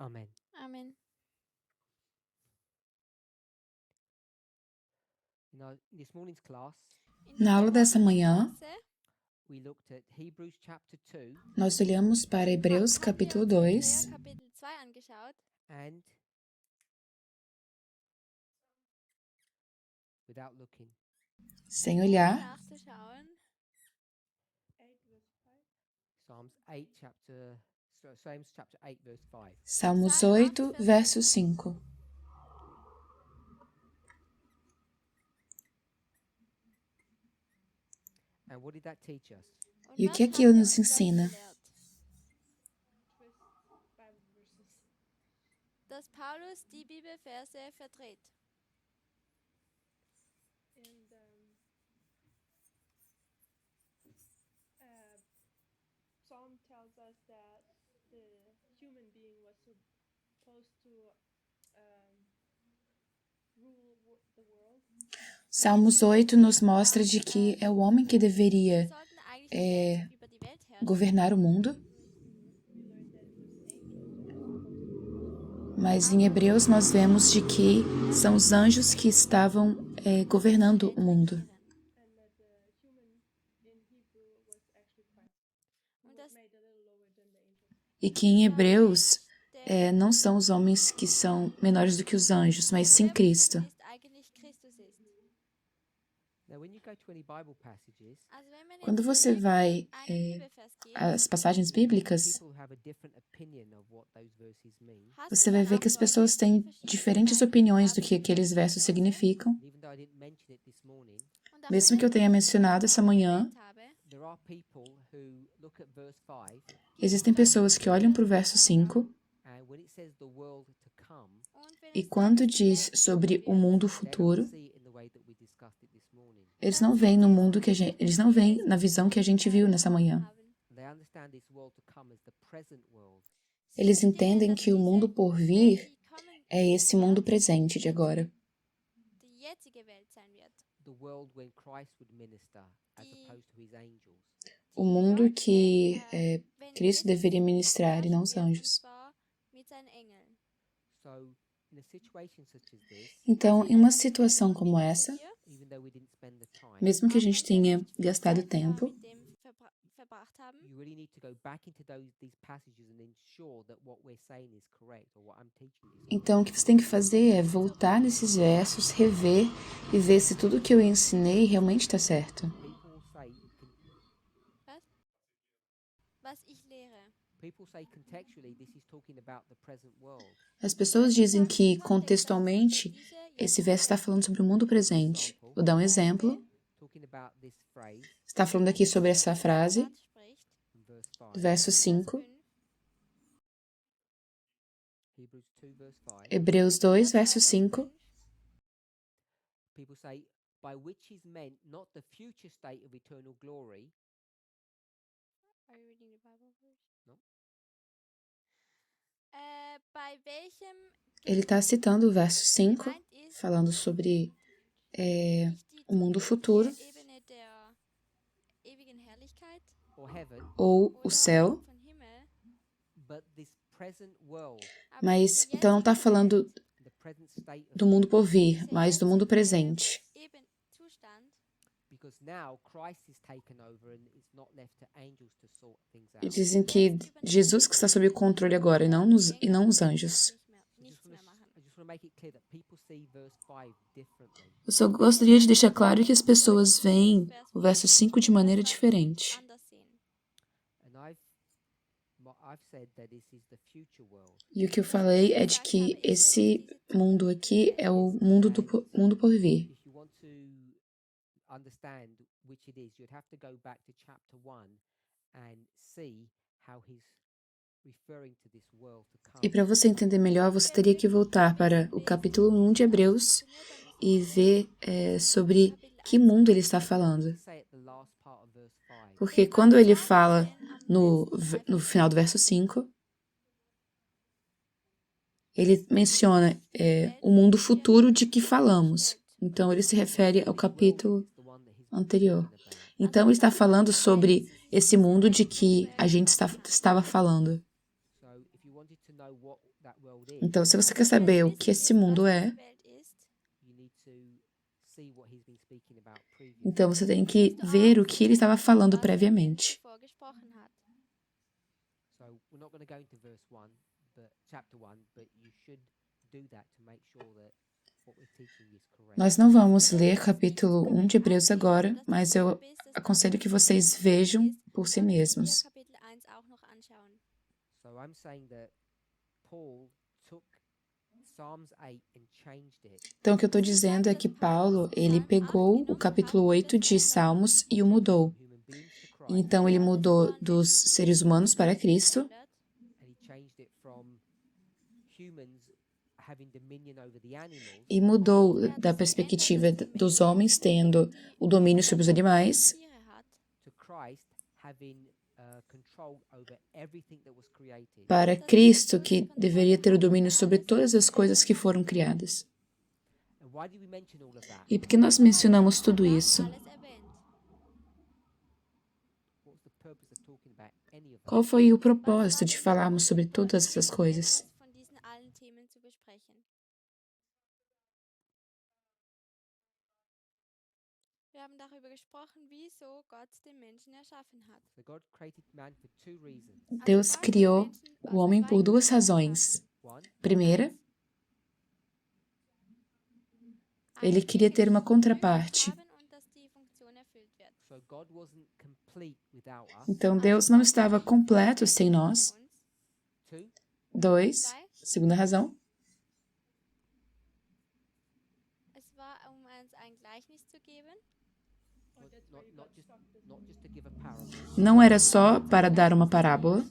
Amen. Amém. This morning's class, Na aula dessa manhã, we looked at Hebrews chapter 2 nós olhamos para Hebreus capítulo 2 Kapitel 2 angeschaut and without looking. sem olhar. nachzuschauen. Psalms chapter 8 verse 5. Salmos 8, verso 5. And what did that teach us? Und E o was que hat aquilo er nos uns das ensina? gelehrt? Dass Paulus die Bibelverse verdreht. And Psalm tells us that the human being was supposed to rule the world. Salmos 8 nos mostra de que é o homem que Sie deveria sollten eigentlich die Welt über die Welt herrschen. governar o mundo, We learned that it was angels who were supposed to. mas em Hebreus nós vemos de que são os anjos que estavam governando o mundo. And that the human in Hebrew was actually Christ. Und das Made a little lower than the angels. E que em Hebreus não são os homens que são menores do que os anjos, mas sim Cristo. ist eigentlich Christus ist. Now, when you go to any Bible passages, Also wenn man Quando jetzt você vai einen Bibelvers geht, às passagens bíblicas, people have a different opinion of what those verses mean. hast você du vai dann ver auch que as Leute, pessoas die têm verschiedene diferentes Meinungen opiniões do haben que über aqueles diese versos Verse. significam. Even though I didn't mention it this morning, Und auch Mesmo wenn que eu tenha mencionado essa manhã, erwähnt habe, there are people who look at verse 5 existem pessoas que olham para o verso 5 and when it says the world to come, und wenn e es quando sagt, die diz Welt sobre o wird, mundo they don't futuro, see it in the way that we discussed it this morning. eles não veem no mundo que eles não veem na visão que a gente viu nessa manhã. haben. They understand this world to come as the present world. Sie Eles verstehen, entendem dass que o diese mundo por Welt, vir die kommen é esse mundo presente de agora. die jetzige Welt sein wird. The world when Christ would minister as Die- opposed to his angels. O mundo que Wenn Cristo Jesus deveria ministrar e não os herrschen wird, und anjos. zwar mit seinen Engeln. So, in a situation such as this, Então, em uma situação como essa, even though we didn't spend the time, mesmo que a Auch gente wenn wir tenha nicht viel gastado Zeit tempo, mit dem verbracht haben, you really need to go back into these passages and ensure that what we're saying is correct or what I'm teaching you. então o que você tem que fazer é voltar nesses versos, rever e ver se tudo que eu ensinei realmente está certo. was ich lehre. People say contextually this is talking about the present world. As pessoas dizem que, contextualmente, esse verso está falando sobre o mundo presente. Vou dar um exemplo. Talking about this phrase Está falando aqui sobre essa frase, Gott spricht, in verse 5. do verso 5, Vers 5, Hebrews 2 verse 5. Hebreus 2, verso 5. People say by which is meant not the future state of eternal glory. Are you reading the Bible verse? No. Bei welchem Ele está citando o verso 5, gemeint ist, falando sobre nicht die o mundo futuro, zukünftige Ebene der ewigen Herrlichkeit Or heaven, ou o oder céu, vom Himmel, but this present world, aber mas diese então não está jetzige falando Welt, the present state of do mundo por vir, dieser mas do mundo jetzige presente. Zustand, because now Christ is taken over and it's not left to angels to sort things E out. dizem que Jesus que está sob o controle agora e não os anjos. nichts mehr machen. I just want to make it clear that people see verse 5 differently. Eu só gostaria de deixar claro que as pessoas veem o verso 5 de maneira diferente. Anders sehen. And I've said that this is the future world. E o que eu falei é de que esse mundo aqui é o mundo mundo por vir. If you want to understand which it is, you'd have to go back to chapter 1 and see how he's referring to this world to come. E para você entender melhor, você teria que voltar para o capítulo 1 de Hebreus e ver sobre que mundo ele está falando. Say at the last part of verse 5. Porque quando ele fala no final do verso 5, ele menciona o mundo futuro de que falamos. Então, ele se refere ao capítulo anterior. Então, ele está falando sobre esse mundo de que a gente estava falando. So if you wanted to know what that world is, Então, se você quer saber o que esse mundo é, Was diese Welt ist, you need to see what he's been speaking about previously. então você tem que ver o que ele estava falando was er previamente. zuvor gesprochen hat. So we're not going to go into verse 1, but chapter 1, but you should do that to make sure that what we're teaching is correct. Nós não vamos ler capítulo 1 de Hebreus agora, mas eu aconselho que vocês vejam por si mesmos. Kapitel 1 auch noch anschauen. So I'm saying that Paul took Psalms 8 and changed it. Então, o que eu estou dizendo é que Paulo, ele pegou o capítulo 8 de Salmos e o mudou. Human beings to Christ, Então, ele mudou dos seres humanos para Cristo and he changed it from humans having dominion over the animals e mudou da perspectiva dos homens tendo o domínio sobre os animais Tiere hat, to Christ having control over everything that was created. para Cristo, que deveria ter o domínio sobre todas as coisas que foram criadas. And why did we mention all of that? E por que nós mencionamos tudo isso? alles erwähnt. What's the purpose of talking about any of that? Qual foi o propósito de falarmos sobre todas essas coisas? Etwas von diesen allen Themen zu besprechen. Wir haben darüber gesprochen, wieso Gott den Menschen erschaffen hat. So God created man for two reasons. Deus criou o homem por duas razões. One, Primeira, ele queria ter uma contraparte. so God wasn't complete without us. Então, Deus não estava completo sem nós. Two, 2, segunda razão, Es war, uns ein Gleichnis zu geben. not just to give a parable. não era só para dar uma parábola. What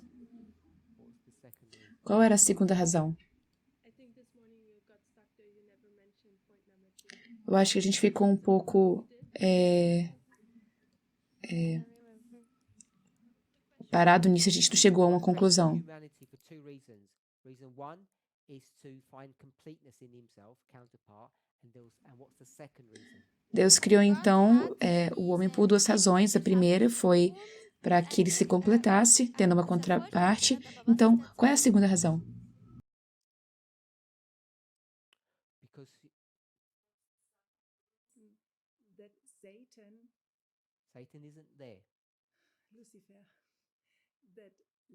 was the second reason? Qual era a segunda razão? I think this morning you got stuck there. You never mentioned point number 2. Eu acho que a gente ficou um pouco parado nisso, a gente não chegou a uma conclusão. Humanity for two reasons. Reason one is to find completeness in himself, counterpart, and what's the second reason? Deus criou, então, o homem por duas razões. A primeira foi para que ele se completasse, tendo uma contraparte. Então, qual é a segunda razão? Because That Satan isn't there.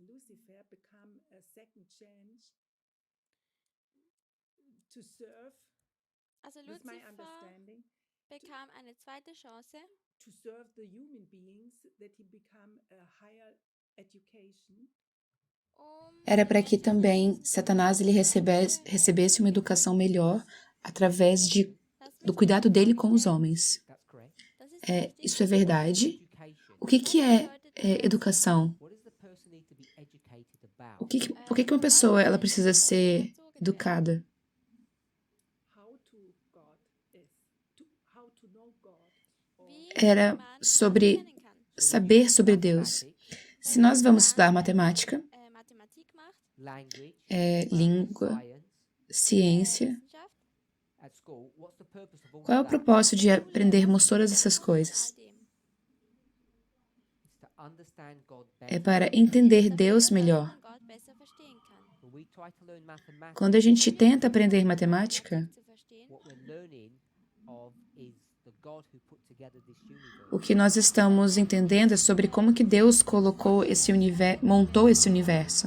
Lucifer become a second chance to serve, Also with my Luzifer understanding, bekam eine zweite Chance, to serve the human beings, that he become a higher education, Era para que também Satanás ele recebesse uma educação melhor através do cuidado dele com os homens. That's correct. das ist Isso é verdade. Education. O que é educação? What does the person need to be educated about? Por que uma pessoa ela precisa ser educada? how to God is, how to know God, or wie Era man Gott sobre kennen kann. saber sobre Deus. Se nós vamos estudar matemática, Mathematik macht, Language, língua, science, ciência, Wissenschaft, at school. What's the purpose of all qual é o of that? propósito de aprendermos todas essas coisas? all dem. It's to understand God É better. para entender Deus melhor. Man Gott besser verstehen kann. When we try to learn mathematics, Quando a gente tenta aprender matemática, Zu verstehen, what we're learning of is the God who put together this universe. o que nós estamos entendendo é sobre como que Deus colocou montou esse universo.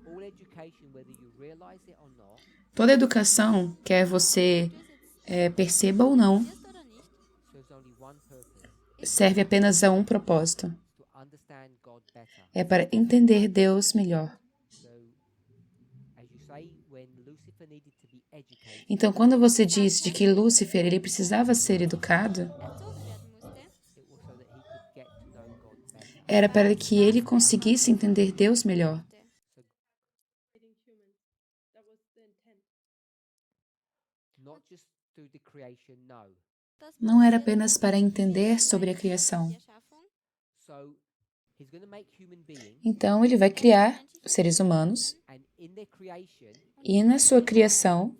All education, whether you realize it or not, Toda educação, quer você perceba ou não, wirst oder nicht, serves only one purpose: serve apenas a um propósito. to understand God better. É para entender Deus melhor. So, as you say, when Lucifer needed to be educated, Então, quando você diz de que Lúcifer ele precisava ser educado, erzogen werden musste, it was so that he could get to know God better. era para que ele conseguisse entender Deus melhor. Creating humans. That was the intent. Not just through the creation, no. das Não era Prinzip apenas para entender sobre a criação. die Erschaffung, So, he's going to make human beings, Então, ele vai criar os seres humanos and in their creation, e na sua criação,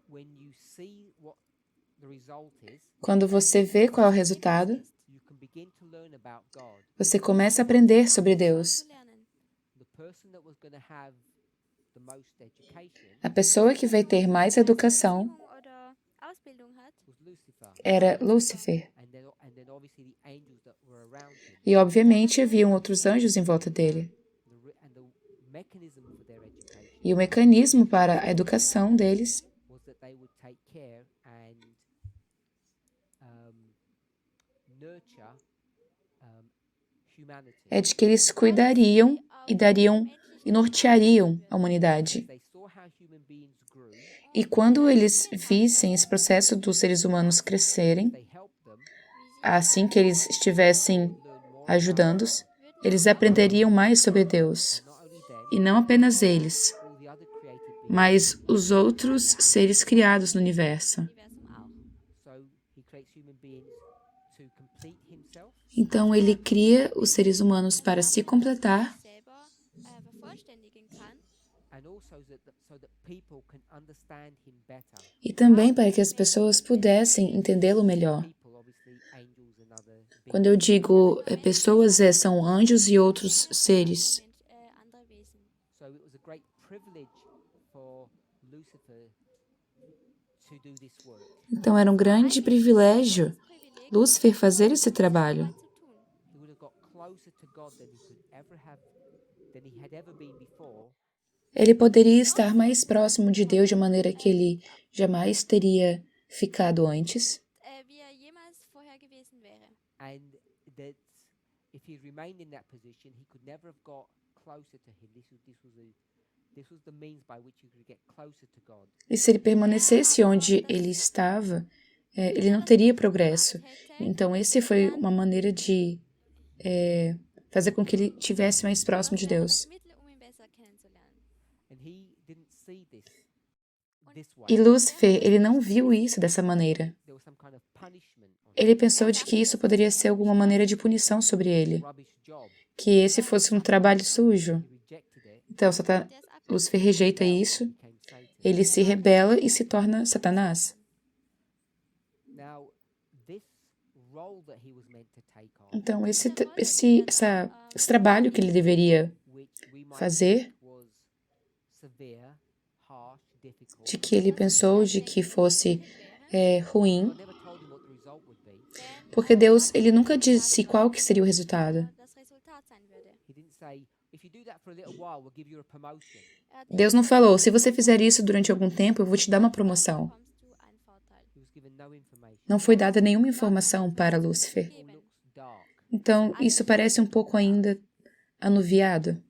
when you see what the result is, quando você vê qual é o resultado, you can begin to learn about God. você começa a aprender sobre Deus. zu lernen. The person that was going to have A pessoa que vai ter mais educação Erziehung oder Ausbildung hat. era Lúcifer. E, obviamente, haviam outros anjos em volta dele. E o mecanismo para a educação deles é de que eles cuidariam e dariam e norteariam a humanidade. E quando eles vissem esse processo dos seres humanos crescerem, assim que eles estivessem ajudando-os, eles aprenderiam mais sobre Deus. E não apenas eles, mas os outros seres criados no universo. Universum auch. Então, ele cria os seres humanos para se completar Selber vervollständigen kann. e também para que as pessoas pudessem entendê-lo melhor. Quando eu digo pessoas, são anjos e outros seres. Andere Wesen. Então, era um grande privilégio Lúcifer fazer esse trabalho. Ele poderia estar mais próximo de Deus de maneira que ele jamais teria ficado antes. Wie jemals vorher gewesen wäre. And that if he remained in that position, he could never have got closer to him. This was the means by which he could get closer to God. E se ele permanecesse onde ele estava, ele não teria progresso. Então, esse foi uma maneira de fazer com que ele estivesse mais próximo de Deus. Mittel, ihn besser kennenzulernen. And he didn't see this way. E Lúcifer, ele não viu isso dessa maneira. There was some kind of punishment on Ele pensou de que isso poderia ser alguma maneira de punição sobre ele, his rubbish job. que esse fosse um trabalho sujo. He rejected it, Então, Lúcifer rejeita isso, became Satan. ele se rebela e se torna Satanás. Now, this role that he was meant to take on, Então, esse trabalho que ele deveria which we might fazer, think was severe, harsh, difficult, de que ele pensou de que fosse ruim, God never told him what the result would be. porque Deus, ele nunca disse qual que seria o resultado. Das Resultat sein würde. He didn't say, if you do that for a little while, we'll give you a promotion. Deus não falou, se você fizer isso durante algum tempo, eu vou te dar uma promoção. Bekommst du einen Vorteil. He was given no information. Não foi dada nenhuma informação para Lúcifer. It looks dark. Então, isso parece um pouco ainda anuviado.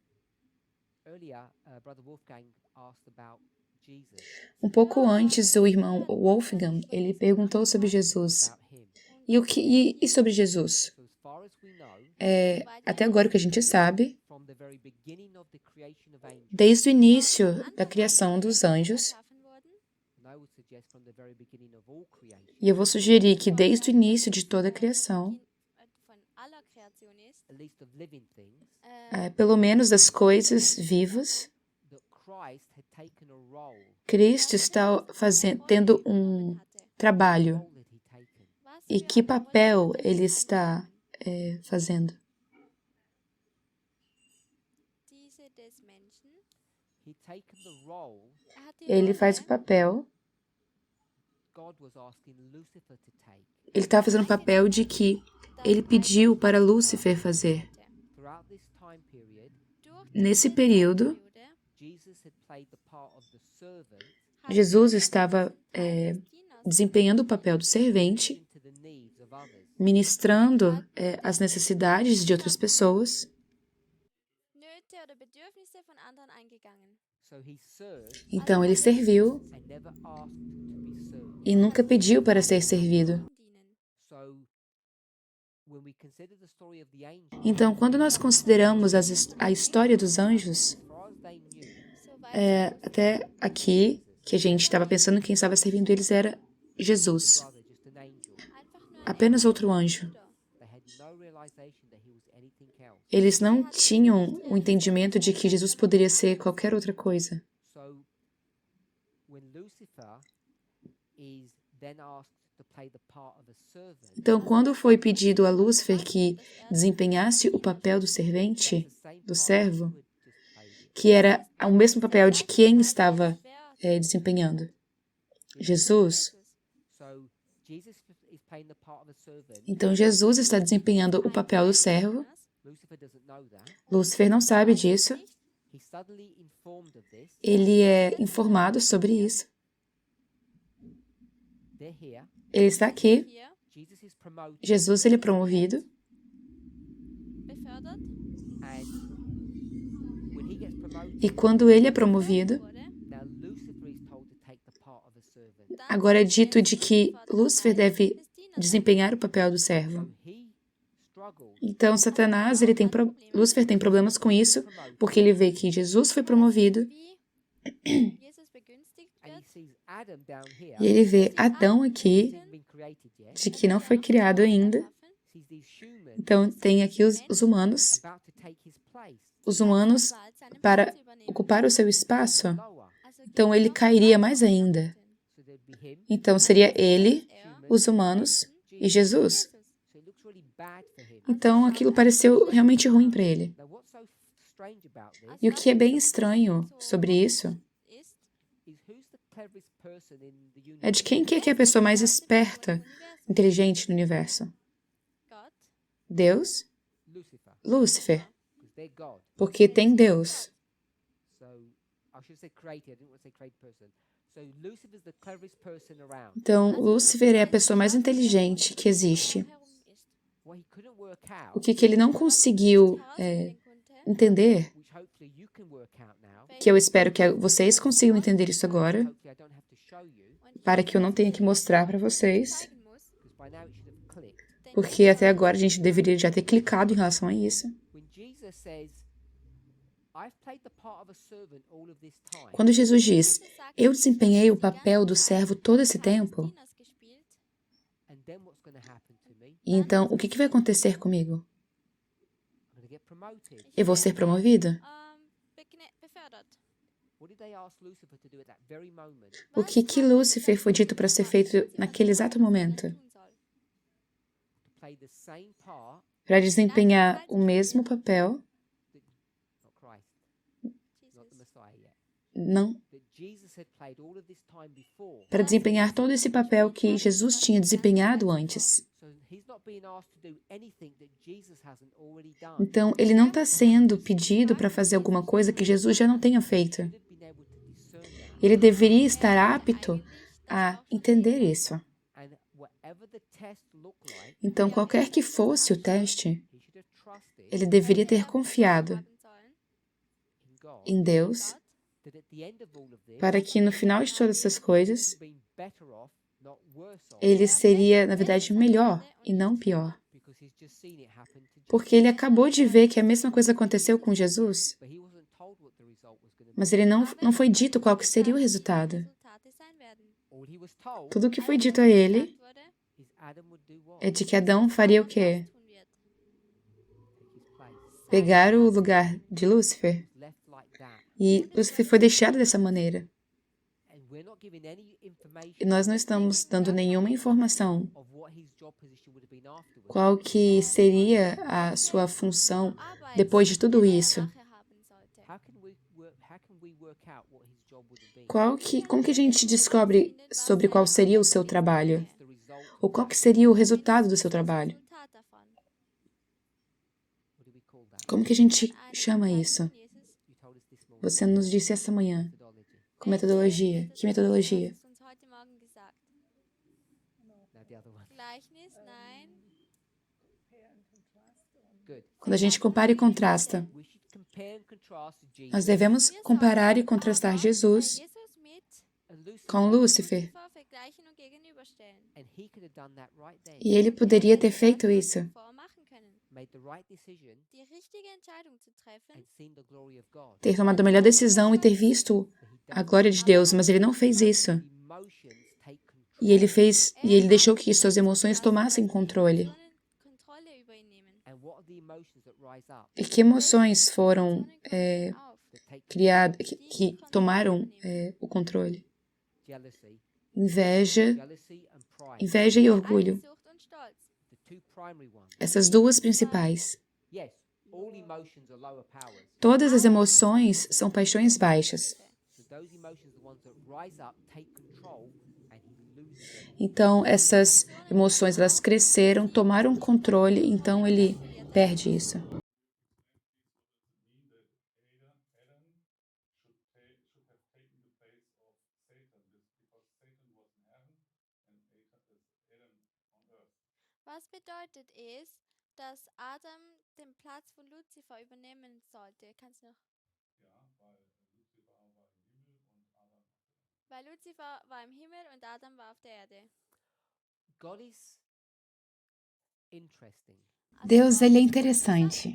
Earlier, Brother Wolfgang asked about Jesus, Um pouco antes, o irmão Wolfgang, ele perguntou sobre Jesus. about him. E sobre Jesus? So as far as we know, Até agora o que a gente sabe, from the very beginning of the creation of angels, desde o início da criação dos anjos, Geschaffen wurden. and I would suggest from the very beginning of all creation, e eu vou sugerir que desde o início de toda a criação, Von aller Kreation ist. at least of living things, pelo menos das coisas vivas, that Christ had taken a role, Cristo está tendo um trabalho. role that he'd taken. Was E für que eine Rolle papel hat ele está fazendo? diese des Menschen? He'd taken the role Hat die Ele Rolle, faz o papel, God was asking Lucifer to take. ele está fazendo o papel de que ele pediu para Lúcifer fazer. Throughout this time period, durch Nesse diese período, Periode Jesus had played the part of the servant hat Jesus estava des Dieners desempenhando o papel do servente, into the needs of others. ministrando as necessidades de outras pessoas. Nöte oder Bedürfnisse von anderen eingegangen. So he served Então ele serviu and never asked to be served. e nunca pediu para ser servido. Dienen. So when we consider the story of the angels, Então, quando nós consideramos a história dos anjos, as far as they knew, Soweit até aqui, que a gente estava pensando que quem estava servindo eles era Jesus, rather just an angel, einfach nur ein apenas outro anjo. they had no realization that he was anything else. Eles não tinham o entendimento de que Jesus poderia ser qualquer outra coisa. So when Lucifer is then asked to play the part of a servant, Então, quando foi pedido a Lúcifer que desempenhasse o papel do servente, the same do part servo, he would just played it. que era o mesmo papel de quem estava desempenhando. Jesus. Então, Jesus está desempenhando o papel do servo. Lúcifer não sabe disso. Ele é informado sobre isso. Ele está aqui. Jesus ele é promovido. E quando ele é promovido, agora é dito de que Lúcifer deve desempenhar o papel do servo. Então, Lúcifer tem problemas com isso, porque ele vê que Jesus foi promovido e ele vê Adão aqui, de que não foi criado ainda. Então, tem aqui os humanos para ocupar o seu espaço. Então, ele cairia mais ainda. Então, seria ele, os humanos e Jesus. Então, aquilo pareceu realmente ruim para ele. E o que é bem estranho sobre isso é de quem que é a pessoa mais esperta, inteligente no universo? Deus? Lúcifer. Porque tem Deus. Então, Lúcifer é a pessoa mais inteligente que existe. O que ele não conseguiu entender, que eu espero que vocês consigam entender isso agora, para que eu não tenha que mostrar para vocês, porque até agora a gente deveria já ter clicado em relação a isso. Quando Jesus diz, eu desempenhei o papel do servo todo esse tempo, então o que vai acontecer comigo? Eu vou ser promovido? O que Lúcifer foi dito para ser feito naquele exato momento? Para desempenhar o mesmo papel. Não. Para desempenhar todo esse papel que Jesus tinha desempenhado antes. Então, ele não está sendo pedido para fazer alguma coisa que Jesus já não tenha feito. Ele deveria estar apto a entender isso. Então, qualquer que fosse o teste, ele deveria ter confiado em Deus, para que no final de todas essas coisas, ele seria, na verdade, melhor e não pior. Porque ele acabou de ver que a mesma coisa aconteceu com Jesus, mas ele não foi dito qual que seria o resultado. Tudo o que foi dito a ele é de que Adão faria o quê? Pegar o lugar de Lúcifer. E Lúcifer foi deixado dessa maneira. E nós não estamos dando nenhuma informação qual que seria a sua função depois de tudo isso. Como que a gente descobre sobre qual seria o seu trabalho? Ou qual que seria o resultado do seu trabalho? Como que a gente chama isso? Você nos disse essa manhã. Com metodologia. Que metodologia? Quando a gente compara e contrasta. Nós devemos comparar e contrastar Jesus com Lúcifer. E ele poderia ter feito isso. Ter tomado a melhor decisão e ter visto a glória de Deus, mas ele não fez isso. E ele deixou que suas emoções tomassem controle. E que emoções foram criadas, que tomaram o controle? Inveja e orgulho. Essas duas principais. All emotions are lower powers. Todas as emoções são paixões baixas. So those emotions are the ones that rise up, take control, and he loses them. Então, essas emoções, elas cresceram, tomaram controle, então ele perde isso. Was bedeutet es, dass Adam den Platz von Luzifer übernehmen sollte? Kannst du noch? Weil Luzifer war im Himmel und Adam war auf der Erde. God is interesting, Deus, ele é interessante.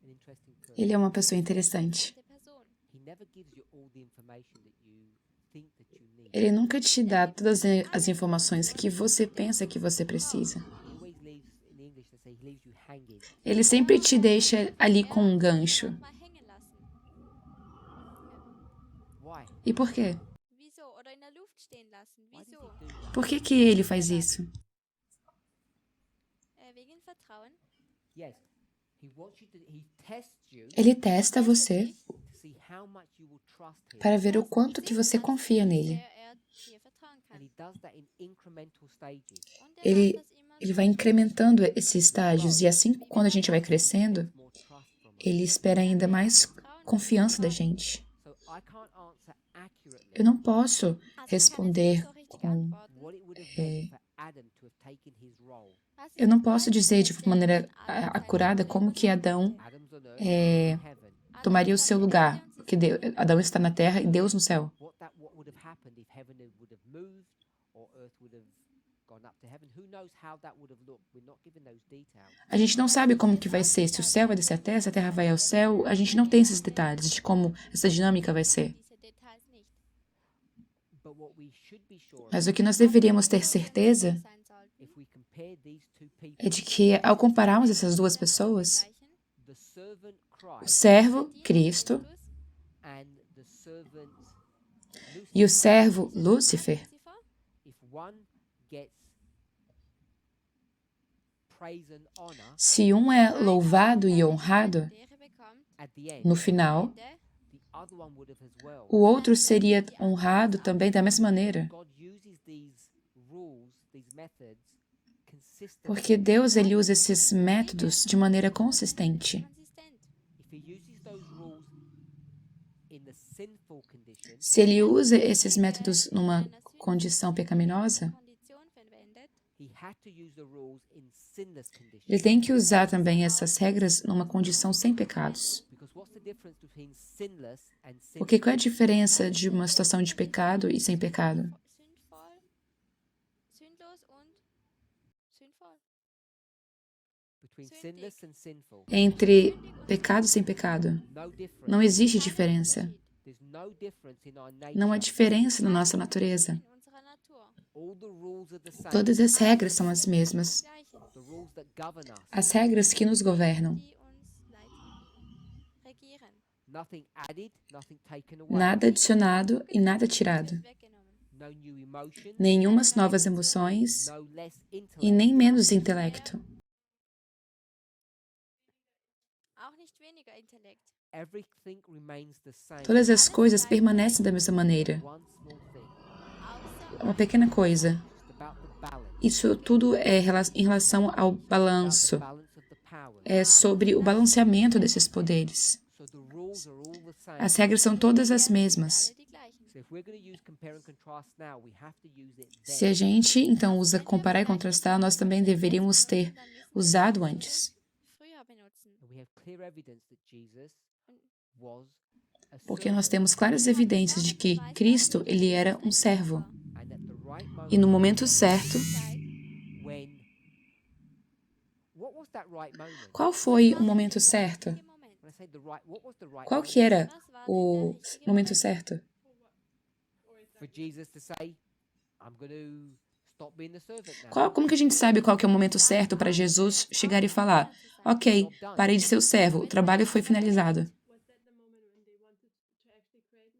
an interesting person. Ele é uma pessoa interessante. Interessante Person. He never gives you all the information that you think that you need. Ele nunca te dá todas as informações que você pensa que você precisa. He always leaves, in English they say he leaves you hanging. Ele sempre te deixa ali com um gancho. Mal hängen lassen. Why? E por quê? Wieso? Oder in der Luft stehen lassen. Why does Wieso? he do that? Por que ele faz isso? Wegen Vertrauen. Yes. He wants you to, he tests you Ele testa você to see how much you will trust him. para ver o quanto que você confia nele. Dir vertrauen And kann. he does that in incremental stages. Und Ele, macht das immer ele vai incrementando esses estágios e assim, quando a gente vai crescendo, More trust from us. ele espera ainda mais confiança da gente. So I can't answer accurately Eu não posso Also ich kann jetzt responder nicht so richtig com... antworten. what it would have meant for Adam to have taken his role. Was Eu es não posso dizer de bedeutet, maneira wenn Adam seine acurada Rolle como que Adão Adam's on earth, É, in heaven. Adam tomaria o ist seu auf der lugar, Erde und sie porque Adão está na terra e Deus no céu. What would have happened if heaven would have moved or earth would have gone up to heaven? Who knows how that would have looked? We're not given those details. A gente não sabe como que vai ser, se o céu vai descer à terra, se a terra vai ao céu, a gente não tem esses detalhes de como essa dinâmica vai ser. diese Details nicht. But what we should be sure of Mas o que nós deveríamos ter certeza Sein sollten, if we compare these two people, é de que, ao compararmos essas duas pessoas, vergleichen, the servant o Christ servo, Cristo, Christus and the servant e o Lucifer, servo, Lúcifer, Luzifer, if one gets praise and honor se um é louvado e honrado, Lehre bekommt, at the end, no final, Ende, the other one would have as well. o outro seria honrado também da mesma maneira. God uses these rules, these methods, consistently. Porque Deus, ele usa esses métodos de maneira consistente. konsistent. If he uses those rules in the sinful condition, Se ele usa esses métodos numa condição pecaminosa, Kondition verwendet, he had to use the rules in sinless condition. ele tem que usar também essas regras numa condição sem pecados. Because what's the difference between sinless and sinful? Porque qual é a diferença de uma situação de pecado e sem pecado? sündvoll, sündlos und sündvoll. Between sinless and sinful. Entre pecado e sem pecado, No difference. não existe diferença. There's no difference in our nature. Não há diferença na nossa natureza. In unserer Natur. All the rules are the same. Todas as regras são as mesmas. Gleichen, The rules that govern us. As regras que nos governam. die uns leiten, regieren, Nothing added, nothing taken away. Nada adicionado e nada tirado. weggenommen. No new emotion, Nenhumas novas emoções no less e intellect. nem menos intelecto. Auch nicht weniger Intellekt. Everything remains the same. Todas as coisas permanecem da mesma maneira. One small thing. Außer Uma pequena coisa. Just about the balance. Isso tudo é em relação ao balanço. Balance of the power. É sobre o balanceamento desses poderes. So the rules are all the same. As regras são todas as mesmas. alle die gleichen. So if we're going to use compare and contrast now, we have to use it Se then. a gente, então, usa comparar e contrastar, nós também deveríamos ter usado antes. Früher benutzen. And we have clear evidence that Jesus was a Porque nós servant. temos claras evidências de que Cristo, ele era um servo. And at the right moment, E no momento certo, when what was that right moment? qual foi o momento certo? Im Moment. When I say the right, what was the right Qual moment que era Was war o denn der richtige momento certo? for Jesus to say, I'm going to stop being the servant now? Como que a gente sabe qual que é o momento certo para Jesus chegar e falar: ok, parei de ser o servo, o trabalho foi finalizado. Was that the moment when they wanted to actually create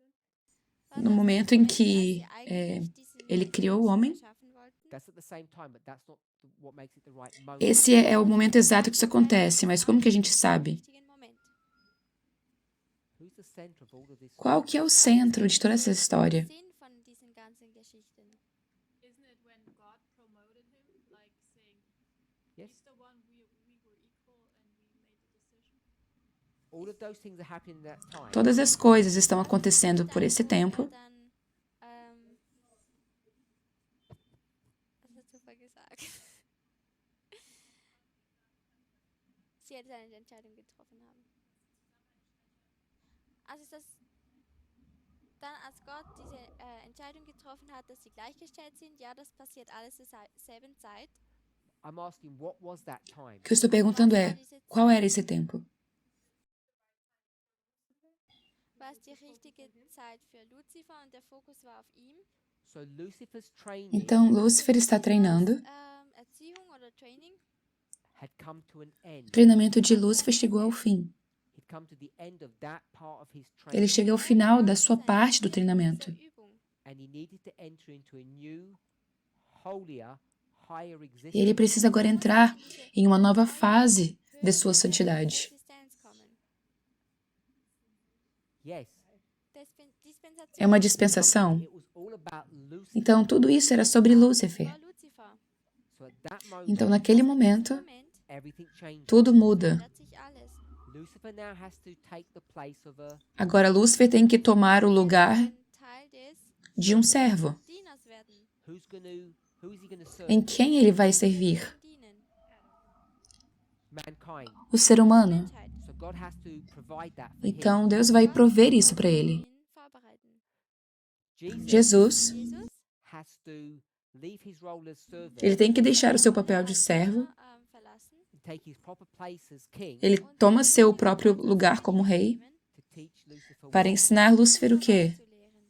man? No momento em que ele criou o homem, That's at the same time, but that's not what makes it the right moment. esse é o momento exato que isso acontece, mas como que a gente sabe? Qual que é o centro de toda essa história? Sinn von diesen ganzen Geschichten. Isn't it when God promoted him, like saying, Yes. he's the one we were equal and we made the decision? All of those things are happening at that time. Todas as coisas estão acontecendo por esse tempo. Dann, was hat Zufall gesagt? Sie hätte eine Entscheidung getroffen haben. Also ist das dann, als Gott diese Entscheidung getroffen hat, dass sie gleichgestellt sind, ja, das passiert alles zur selben Zeit. I'm asking, what was that time? O que eu estou perguntando é, qual era esse tempo? War es die richtige Zeit für Luzifer und der Fokus war auf ihm? So Lucifer's training Então, Lúcifer está treinando. Erziehung oder Training? had come to an end. O treinamento de Lúcifer chegou ao fim. He'd come to the end of that part of his Ele training, chega ao final da sua parte do treinamento. Zur Übung. and he needed to enter into a new, holier, higher E ele existence. precisa agora entrar em uma nova fase de sua santidade. Existenz kommen. Yes. Dispensation É uma dispensação. It was all about Lucifer. Então, tudo isso era sobre Lúcifer. war Luzifer. So at that moment, Então, naquele momento, Moment everything changed. tudo muda. ändert sich alles. Lucifer now has to take the place of a Agora, Lúcifer tem que tomar o lugar Ein Teil des de um servo. Dieners werden. who is he going to serve? Em quem ele vai servir? Dienen. Mankind. O ser humano. Menschheit. So God has to provide that for Então, Deus vai prover isso para ele. Ihn vorbereiten. him. Jesus, Jesus has to leave his role as servant ele tem que deixar o seu papel de servo. verlassen. and take his proper place as king Ele toma seu próprio lugar como rei to teach Lucifer para ensinar Lúcifer o quê? Zu lehren.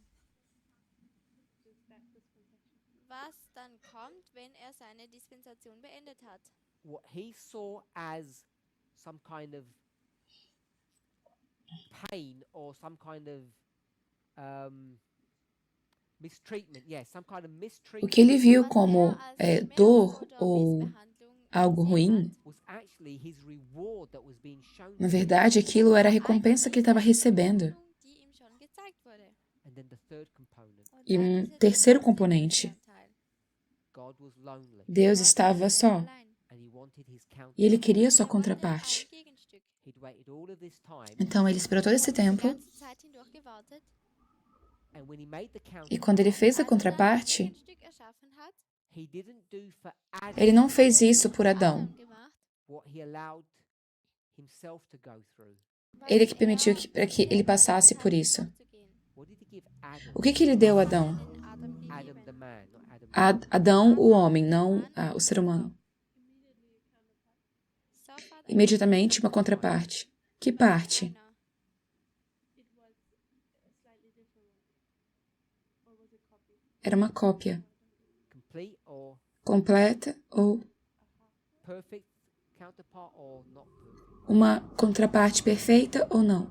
Was dann kommt, wenn seine Dispensation beendet hat. what he saw as some kind of pain or some kind of mistreatment. Yes, some kind of O mistreatment que ele viu Was como als Schmerz dor oder ou Missbehandlung algo ruim, gesehen hat, was actually his reward that was being shown na to him. verdade, aquilo era a recompensa que ele estava recebendo. Behandlung, die ihm schon gezeigt wurde. And then the third component, Und E dann um dieser terceiro dritte componente, Teil. God was lonely Deus Gott estava war só allein. and he wanted his counterpart. e ele queria sua Er wollte contraparte. ein Gegenstück. He'd waited all of this time, Então, ele esperou todo esse Die tempo ganze Zeit hindurch gewartet. and when he made the e quando ele counterpart, fez a Als er dann ein contraparte, Gegenstück erschaffen hat, he didn't do for Adam ele não fez isso por Adão. Adam gemacht, what he allowed himself to go through. was Ele que permitiu er para que ele passasse por isso. durchzugehen. What did he give Adam? O que ele deu a Adão? Den Adam Adam gegeben. the man, not Adam. Adão, o homem, não o ser humano. Sofort Imediatamente, uma contraparte. Que parte? einer. It was a slightly different one. Or was it copy? Era uma cópia. Complete or Completa ou perfect counterpart or not perfect? uma contraparte perfeita ou não?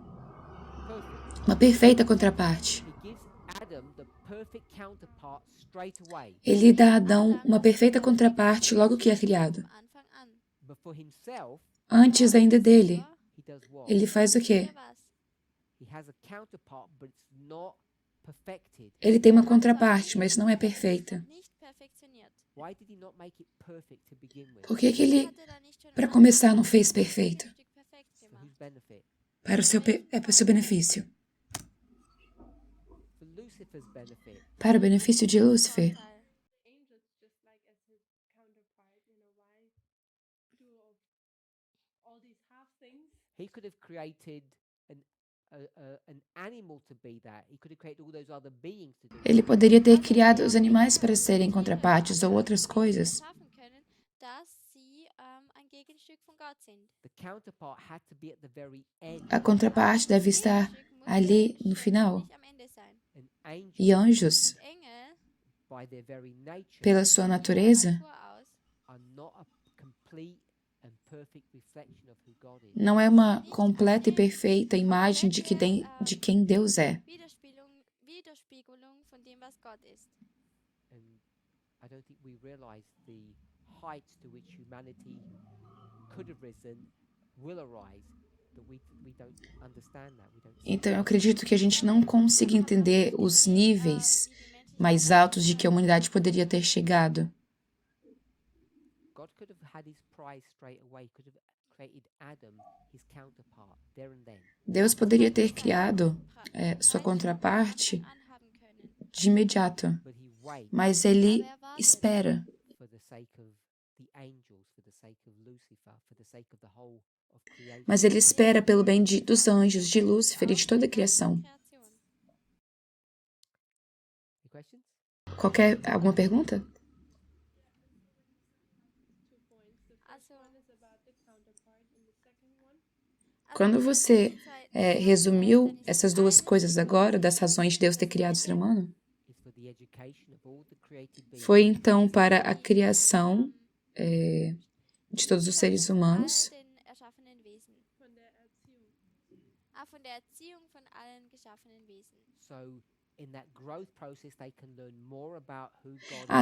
Perfect. Uma perfeita contraparte. He gives Adam the perfect counterpart straight away. Ele dá a Adão uma perfeita contraparte logo que é criado. Von Anfang an. But for himself, Antes ainda dele, he does what? ele faz o quê? Er war's. He has a counterpart, but it's not perfected. Ele tem uma contraparte, mas não é perfeita. Nicht perfektioniert. Why did he not make it perfect to begin with? Por que que ele, Hat er da nicht schon para am começar, não fez perfeito? Stück perfekt For gemacht? whose benefit? Para o seu benefício. For Lucifer's benefit. Para o benefício de Lúcifer. Vorteil. Angels just like as his counterpart, why do all these half things? He could have created an animal to be that. He could have created all those other beings to do Ele that. poderia ter criado os animais para serem contrapartes ou outras coisas. Schaffen können, dass sie ein Gegenstück von Gott sind. The counterpart had to be at the very end. A contraparte deve estar ali no final. Nicht am Ende sein. An angel, E anjos, Engel, by their very nature, pela sua natureza, Natur aus, are not a complete and perfect reflection of who God is. não é uma completa e perfeita imagem de quem Deus é. Widerspiegelung von dem, was Gott ist. And I don't think we realize the heights to which humanity could have risen, will arise Então, eu acredito que a gente não consiga entender os níveis mais altos de que a humanidade poderia ter chegado. Deus poderia ter criado sua contraparte de imediato, mas Ele espera. Mas Ele espera pelo bem dos anjos, de Lúcifer e de toda a criação. Alguma pergunta? Quando você resumiu essas duas coisas agora, das razões de Deus ter criado o ser humano, foi então para a criação de todos os seres humanos.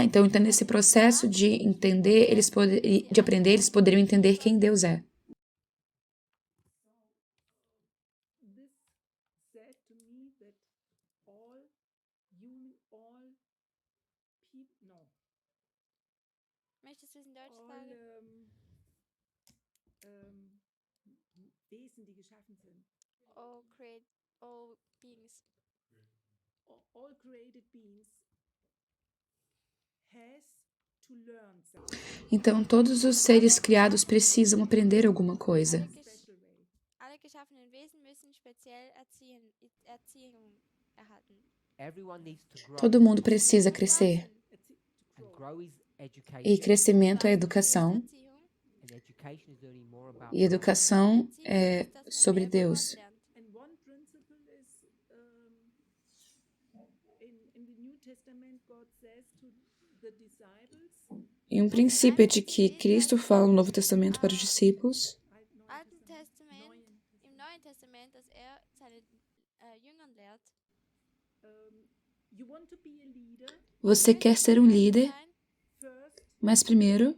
Então nesse processo de entender, de aprender, eles poderiam entender quem Deus é. Wesen, die geschaffen sind. All beings. All created beings has to learn something. Então, todos os seres criados precisam aprender alguma coisa. Alle geschaffenen Wesen müssen speziell Erziehung erhalten. Todo mundo precisa crescer. E crescimento é educação. E educação é sobre Deus. E um princípio é de que Cristo fala no Novo Testamento para os discípulos. Im Neuen Testament, dass seine Jüngern lehrt. Você quer ser um líder, mas primeiro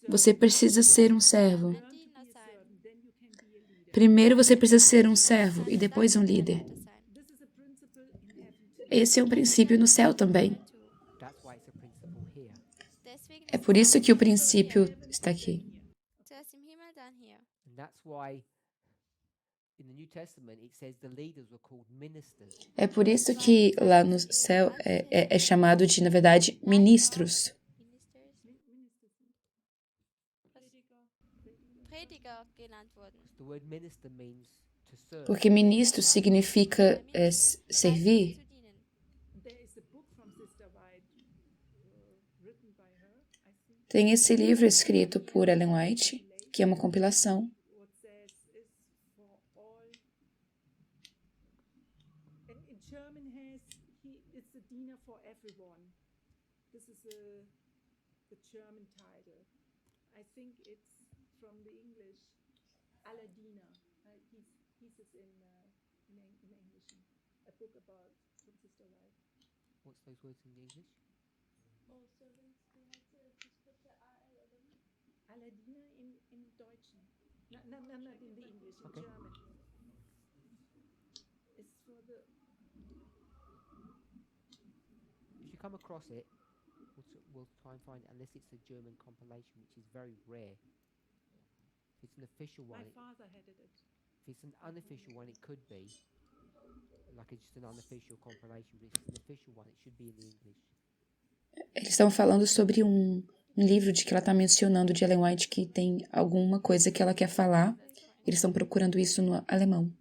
você precisa ser um servo. Primeiro você precisa ser um servo e depois um líder. Esse é um princípio no céu também. É por isso que o princípio está aqui. É por isso que lá no céu é chamado de, na verdade, ministros. Porque ministro significa servir. Tem esse livro escrito por Ellen White, que é uma compilação. What's those words in English? Aladina in Deutschen. Not in the English, in German. It's for the... If you come across it, we'll try and find it, unless it's a German compilation, which is very rare. If it's an official one... My father had it. If it's an unofficial one, it could be. Like it's just an unofficial compilation, but if it's an official one, it should be in the English. Eles estão falando sobre um livro de que ela está mencionando de Ellen White que tem alguma coisa que ela quer falar. Eles estão procurando isso no alemão.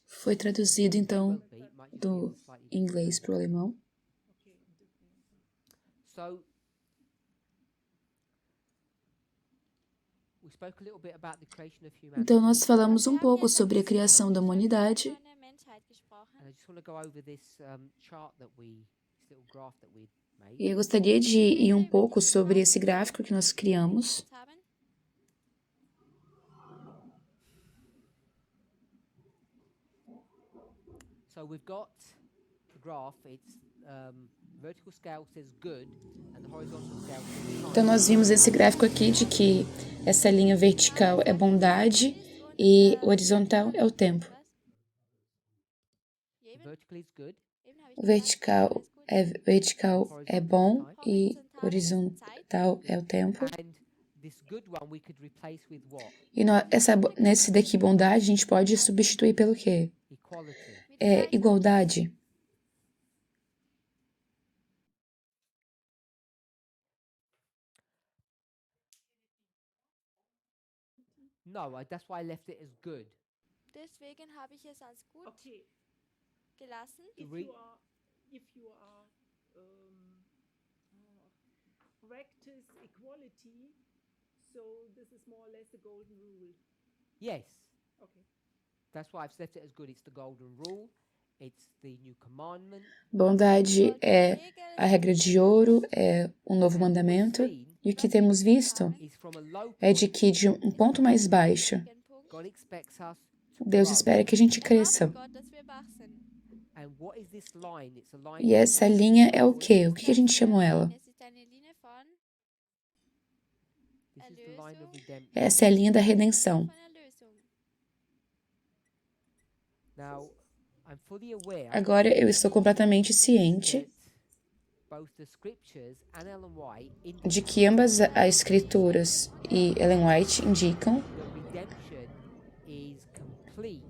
Foi traduzido, então, do inglês para o alemão. Então, nós falamos um pouco sobre a criação da humanidade. E eu gostaria de ir um pouco sobre esse gráfico que nós criamos. Então, nós vimos esse gráfico aqui de que essa linha vertical é bondade e horizontal é o tempo. O vertical é bom e horizontal é o tempo. E nesse daqui, bondade, a gente pode substituir pelo quê? É igualdade. That's why I left it as good. Deswegen habe ich es als gut Okay, gelassen. if you are practice equality, so this is more or less the golden rule. Yes. Okay. That's why I've left it as good. It's the golden rule. It's the new commandment. Bondade é a regra de ouro, é o novo mandamento. E o que temos visto é de que de um ponto mais baixo, God expects us to Deus grow. espera que a gente cresça. Gott, dass wir wachsen. And what is this line? It's a line E essa linha é o quê? O que a gente chamou ela? Es ist eine Linie von This is the line of redemption. Essa é a linha da redenção. Erlösung. Now, I'm fully aware Agora eu estou completamente ciente that both the scriptures and Ellen White de que ambas as escrituras e Ellen White indicam that redemption is complete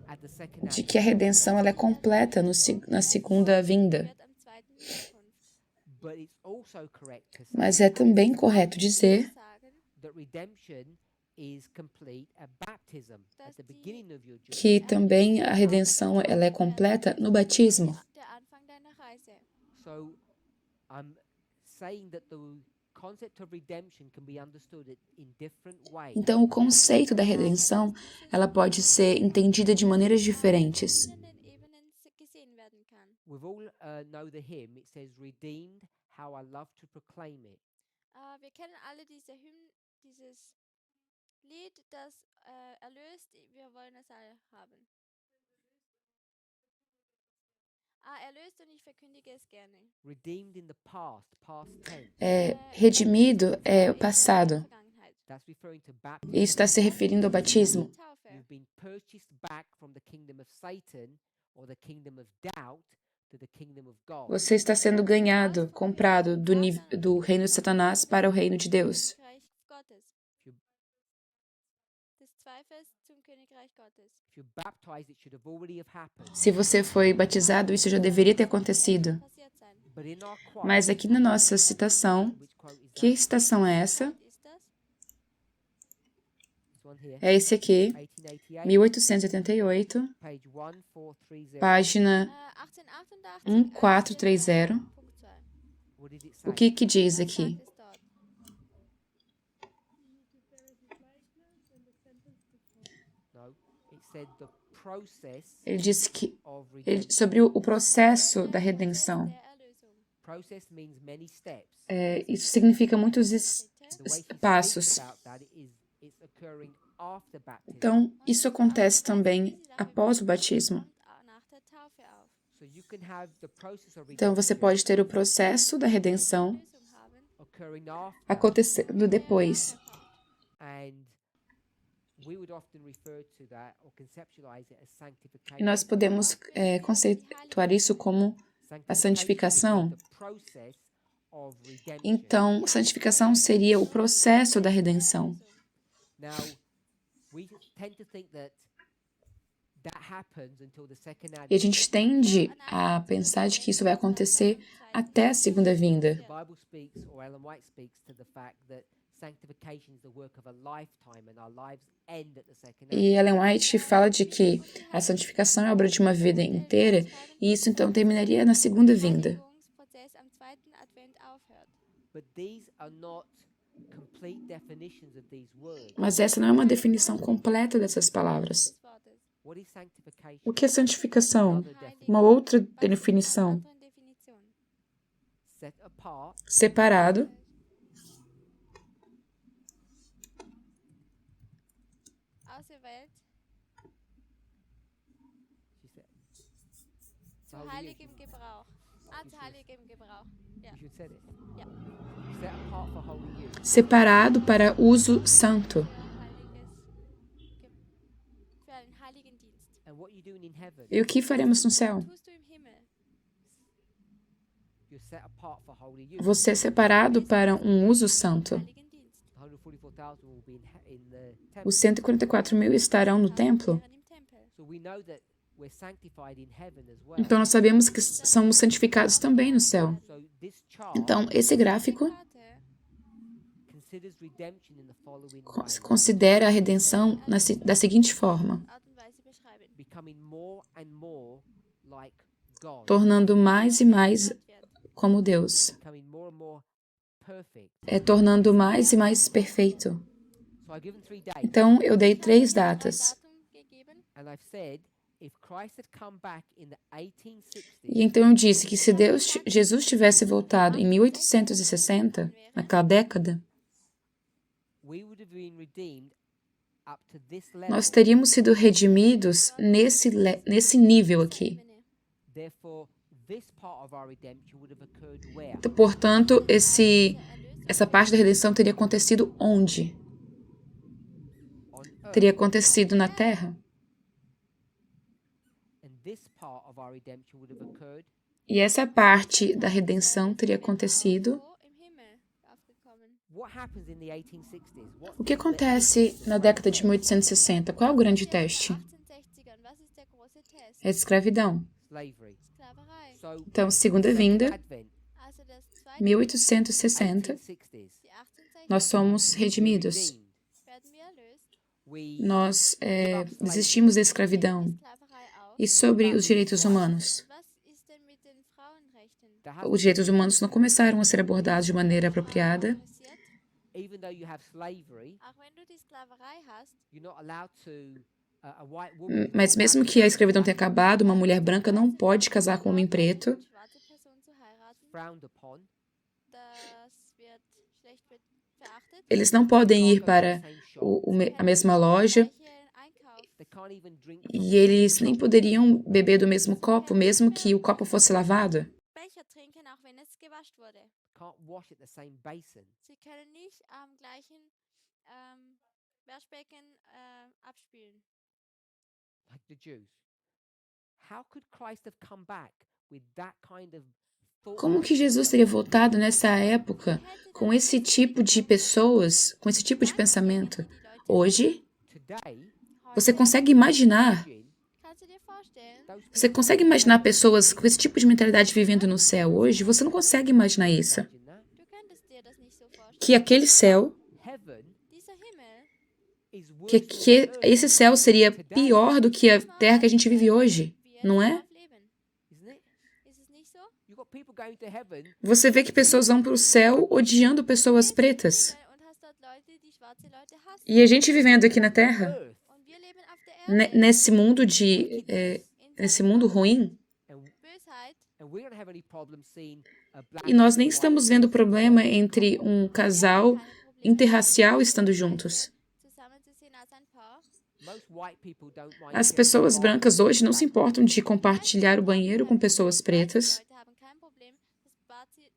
at the second de advent. que a redenção ela é completa na segunda vinda. Wird am zweiten Wiederkunft. But it's also correct to say Mas é também correto dizer Sagen, that redemption is complete at baptism, at the beginning of your journey. que também a redenção ela é completa no batismo. der Anfang deiner Reise. So I'm saying that the concept of redemption can be understood in different ways. Então, o conceito da redenção ela pode ser entendida de maneiras diferentes. Verschiedenen Ebenen gesehen werden kann. We all know the hymn. It says, "Redeemed, how I love to proclaim it." Wir kennen alle dieses Lied, das erlöst, wir wollen es alle haben. Erlöst und ich verkündige es gerne. Redeemed in the past tense. Redimido é o passado. Vergangenheit. That's referring to baptism. Isso está se referindo ao batismo. Taufe. You've been purchased back from the kingdom of Satan or the kingdom of doubt to the kingdom of God. Você está sendo ganhado, comprado do reino de Satanás para o reino de Deus. Königreich Gottes. If you- Des Zweifels zum Königreich Gottes. If you're baptized, it should have already have happened. Se você foi batizado, isso já deveria ter acontecido. Passiert sein. But in our quote, Mas aqui na nossa citação, which quote is que that? citação é essa? Ist das? This one here. É esse aqui, 1888, 1888, page 1430. página 1888. 1430. Punkt 2. What did it say? O que diz aqui? Sagt es dort. No, it said the process Ele disse que of redemption. sobre o processo da redenção. Der Erlösung. Process means many steps. Isso significa muitos The way he passos. speaks about that is it's occurring after baptism. Então, isso acontece também após o batismo. Kommt nach der Taufe auf. So you can have the process of Então, você redemption pode ter o processo da redenção Erlösung haben. occurring after, acontecendo depois. and we would often refer to that or conceptualize it as E sanctification. nós podemos conceituar isso como a santificação. is the process of redemption. Então, santificação seria o processo da redenção. Now, we tend to think that happens until the second E a advent. gente tende a pensar de que isso vai acontecer até a segunda vinda. The Bible speaks, or Ellen White speaks, to the fact that sanctification is the work of a lifetime, and our lives end at the second E advent. Ellen White fala de que a santificação é obra de uma vida inteira, e isso então terminaria na segunda vinda. Reinigungsprozess am zweiten Advent aufhört. But these are not complete definitions of these words. Mas essa não é uma definição completa dessas palavras. Des Wortes. What is sanctification? O que é santificação? Another definition. Uma outra definição. Andere Definition. Set apart, Separado, Auserwählt. she said. Zu Holy heiligem is- Gebrauch. Als heiligem Gebrauch. Ja. You should say it. Ja. Set apart for holy use. Separado para uso santo. Für einen heiligen Dienst. And what you doing in heaven, E o que faremos no céu? Tust du im Himmel. you're set apart for holy use. Você é separado para um uso santo. Heiligen Dienst. The 144,000 will be in the temple. Os 144.000 estarão no templo. Wären im Tempel. So we know that we're sanctified in heaven as well. Então, nós sabemos que somos santificados também no céu. So this chart Então, esse gráfico Karte considers redemption in the following way. considera a redenção da seguinte forma: Art und Weise beschreiben. Becoming more and more like God. tornando mais e mais Werden. como Deus. Becoming more and more perfect. Tornando mais e mais perfeito. So I've given 3 dates. Então, eu dei 3 Drei datas. Datum gegeben. And I've said, if Christ had come back in the 1860s, E então eu disse que se Jesus tivesse voltado em 1860, naquela década, we would have been redeemed up to this level. nós teríamos sido redimidos nesse nível aqui. Therefore, this part of our redemption would have occurred where? Portanto, essa parte da redenção teria acontecido onde? On earth. Teria acontecido na terra. And this part of our redemption would have occurred E essa parte da redenção teria acontecido. So im Himmel aufgekommen. what happens in the 1860s? What's O que acontece na década de 1860? Qual é o grande teste? 1860ern. Was ist der große Test? É a escravidão. slavery? Sklaverei. So, Então, segunda second vinda, advent, Also das zweite 1860, 1860s, die 1860 nós somos redimidos. redeemed. werden wir erlöst. We Nós desistimos da escravidão. Sklaverei auf. E sobre os direitos humanos? Was ist denn mit den Frauenrechten? there has Os direitos humanos não começaram a ser abordados de maneira apropriada. Passiert? even though you have slavery, Auch wenn du die Sklaverei hast, you're not allowed to. A white woman is Mas not mesmo allowed que a to escravidão tenha acabado, uma mulher branca não pode casar com um homem preto. eine schwarze Person zu heiraten, frowned upon. das wird schlecht verachtet. Eles não podem ir Can't go to para the same shop. a mesma loja Gleichen Einkauf. They can't even drink from e the eles same nem cup. poderiam beber do mesmo copo, mesmo que o copo fosse lavado. Becher trinken, auch wenn es gewascht wurde. Can't wash at the same basin. Sie können nicht am gleichen Waschbecken abspülen. Like the Jews. How could Christ have come back with that kind of thought? Como que Jesus teria voltado nessa época com esse tipo de pessoas, com esse tipo de pensamento? Hoje, Today, você consegue imaginar, Kannst du dir vorstellen? those você consegue imaginar pessoas com esse tipo de mentalidade vivendo no céu hoje? Você não consegue imaginar isso. imagine that. Du könntest dir das nicht so vorstellen. Que aquele céu, Dieser Heaven Himmel is worse que, than que earth, esse céu seria pior do que a terra que a gente vive hoje, wir não é? darauf leben. isn't it? Ist es nicht so? You've got people going to heaven Você vê que pessoas vão para o céu odiando pessoas pretas. Und hast dort Leute, die schwarze Leute hassen. E a gente vivendo aqui na terra, earth, Und wir leben auf der Erde. nesse mundo ruim, and, Bösheit. and we don't have any problem seeing a black e nós and nem white estamos vendo problema entre um casal interracial estando juntos. Zusammen zu sehen als ein Paar. Most white people don't mind As sharing pessoas the brancas bathroom hoje não with se black importam de compartilhar o banheiro com pessoas pretas. Leute haben kein Problem, das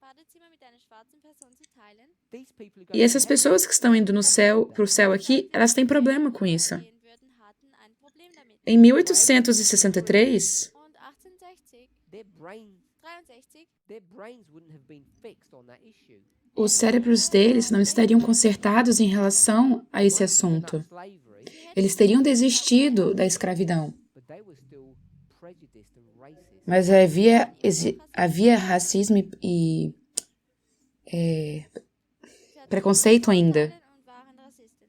Badezimmer mit einer schwarzen Person zu teilen. These people who go E to essas heaven, pessoas que estão indo no céu, pro céu aqui, elas têm problema com isso. Gehen würden, hatten ein Problem damit. Em 1863, Und 1860, their brains 63, wouldn't have been fixed on that issue. os cérebros deles não estariam consertados em relação a esse assunto. Slavery, Eles teriam desistido da escravidão. but they were still prejudiced and racist. Mas havia racismo e preconceito ainda. und waren Rassisten.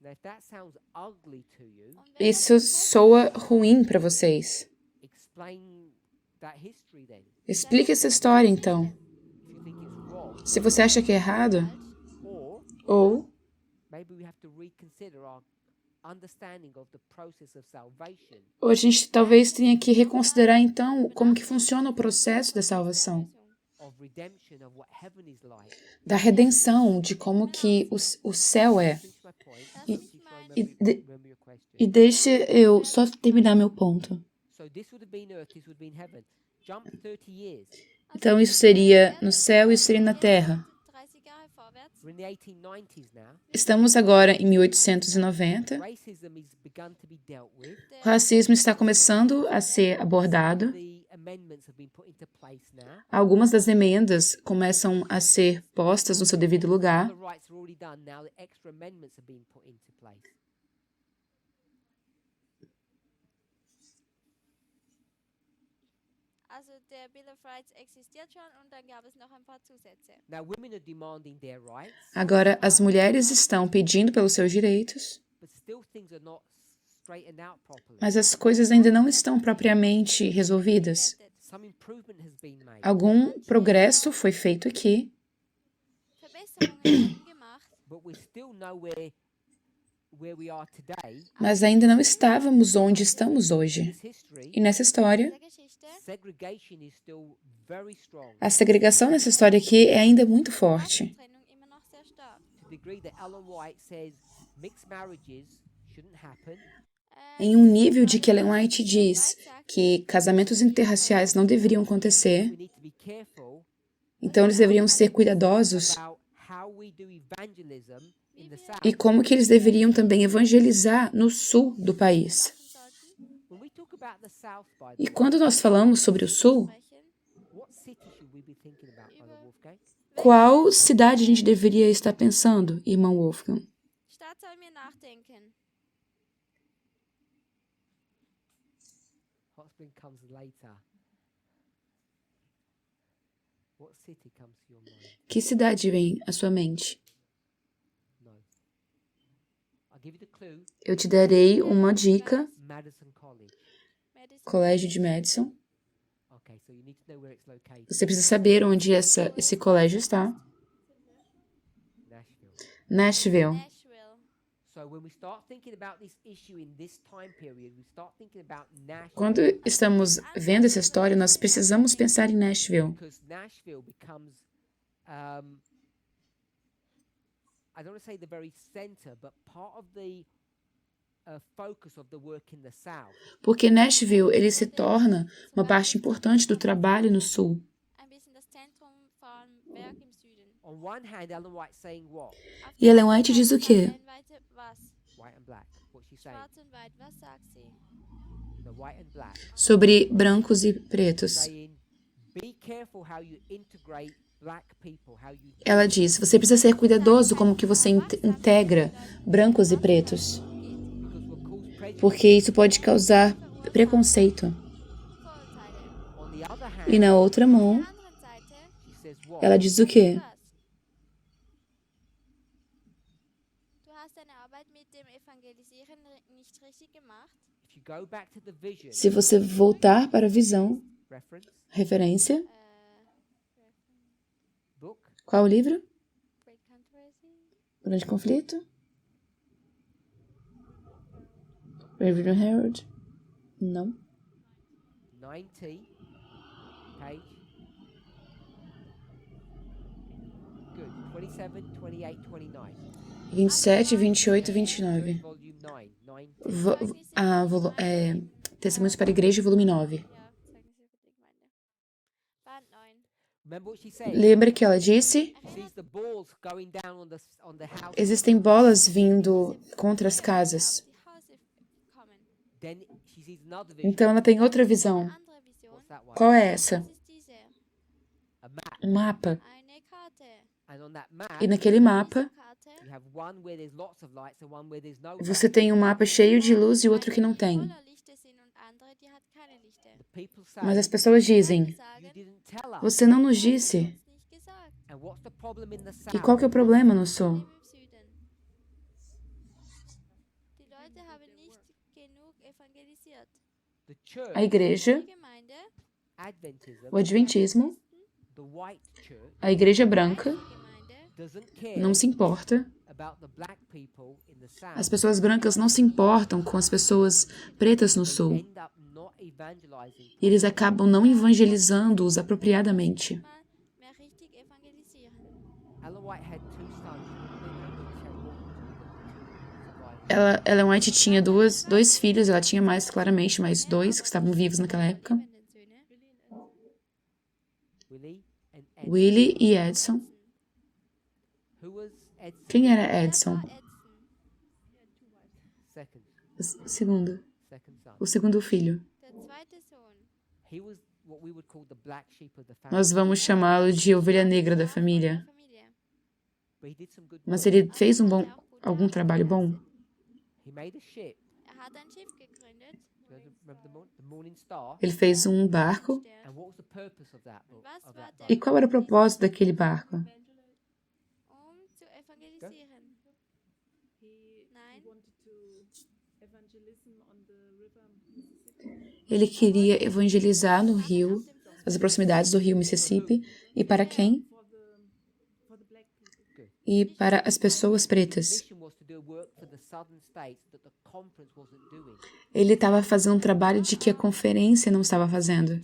Now, if that sounds ugly to you, Und wenn Isso soa ruim para vocês. explain that history then. Explique essa história, então. If you think it's wrong, Se você acha que é errado, or ou maybe we have to reconsider our understanding of the process of salvation. a gente talvez tenha que reconsiderar, então, como que funciona o processo da salvação. Of redemption, of what heaven is like. Da redenção, de como que o céu é. Finish my point. E- See if I e remember, de- remember your question. E deixa eu só terminar meu ponto. So this would have been earth, this would have been heaven. jump 30 years. Então isso seria no céu e isso seria na terra. 30 Jahre vorwärts. We're in the 1890s now. Estamos agora em 1890. Racism is begun to be dealt with. O racismo está começando a ser abordado. The amendments have been put into place now. Algumas das emendas começam a ser postas no seu devido lugar. The rights are already done now. The extra amendments have been put into place. Also der Bill of Rights existiert schon und dann gab es noch ein paar Zusätze. Now women are demanding their rights, Agora, as mulheres estão pedindo pelos seus direitos, but still things are not straightened out properly. mas as coisas ainda não estão propriamente resolvidas. Some improvement has been made. Algum progresso foi feito aqui, Verbesserungen wurden gemacht, But we're still nowhere where we are today. mas ainda não estávamos onde estamos hoje. This history, E nessa história, der Geschichte. segregation is still very strong. a segregação nessa história aqui é ainda muito forte. Trennung immer noch sehr stark. To the degree that Ellen White says mixed marriages shouldn't happen. Em um nível de que Ellen White diz que casamentos interraciais não deveriam acontecer, We need to be careful então eles deveriam ser cuidadosos about how we do evangelism in the South. e como que eles deveriam também evangelizar no sul do país. When we talk about the South, by E the way, quando nós falamos sobre o sul, Sprechen. what city should we be thinking about, Brother Wolfgang? qual cidade a gente deveria estar pensando, irmão Wolfgang? Stadt soll mir nachdenken. Hot Spring comes later. What city comes to your mind? Que cidade vem à sua mente? No. I'll give you the clue. Eu te darei uma dica, Madison College. Madison. Colégio de Madison. Okay, so you need to know where it's located. Você precisa saber onde esse colégio está. Nashville. Nashville. Nashville. So when we start thinking about this issue in this time period, we start thinking about Nashville. Quando estamos vendo essa história, nós precisamos pensar em Nashville, Because Nashville becomes, I don't want to say the very center, but part of the focus of the work in the South. porque Nashville ele se torna uma parte importante do trabalho no sul. Ein bisschen das Zentrum vom Werk im Süden. On one hand, Ellen White saying what? Auf E der Ellen einen White diz o Seite quê? Ellen White was? White and black. What's she saying? Schwarz und Weiß, was sagt sie? The white and black. Sobre brancos e pretos. Saying, be careful how you integrate black people, how you Ela diz, você precisa ser cuidadoso como que você integra brancos e pretos, because we'll cause prejudice. porque isso pode causar preconceito. Vorurteile. On the other hand, E na outra mão, Auf der anderen Seite she says what? ela diz o quê? was? Du hast deine Arbeit mit dem Evangelisieren nicht richtig gemacht. If you go back to the vision Se você voltar para a visão, reference referência, book, qual o livro? Great Controversy. Grande Conflito? Reverend Herald? Não. 90, page. Good. 27, 28, 29. 27, 28 e 29. Volume 9. 9. Testemunhos para a Igreja, volume 9. Ja, Zeugnisse für die Gemeinde. Band 9. Remember what she said? Lembra que ela disse? Sees the balls going down on the house. Existem bolas vindo contra as casas. Die Hause kommen. Then she sees another vision. Então ela tem outra visão. Andere Vision. What's that one? Qual é essa? Das ist diese. A map. Um mapa. Eine Karte. And on that map, E naquele mapa, Karte. you have one where there's lots of lights and one where there's no você tem um mapa cheio de luz e outro que não tem. Voller Lichter sind und andere, die hat keine Lichter. light. People say, Mas as pessoas dizem, you Sagen, didn't tell us. você não nos disse. nicht gesagt. And what's the problem in the E south? qual que é o problema no sul? Im Süden. Die Leute haben nicht genug evangelisiert. The church, A igreja, Die Gemeinde, Adventism, o Adventismo, the white church, a igreja branca, die Gemeinde, doesn't care não se importa. about the black people in the south. As pessoas brancas não se importam com as pessoas pretas no They sul. end up not evangelizing. E eles acabam não evangelizando-os apropriadamente. mal mehr richtig evangelisieren. Ellen White had two sons. Ellen White tinha dois filhos, ela tinha mais claramente mais dois que estavam vivos naquela época. Wenn den Söhne, Willie e Edson. Quem era Edson? O segundo filho. Nós vamos chamá-lo de ovelha negra da família. Mas ele fez algum trabalho bom? Ele fez um barco. E qual era o propósito daquele barco? Ele queria evangelizar no rio, nas proximidades do rio Mississippi. E para quem? E para as pessoas pretas. Ele estava fazendo um trabalho de que a conferência não estava fazendo.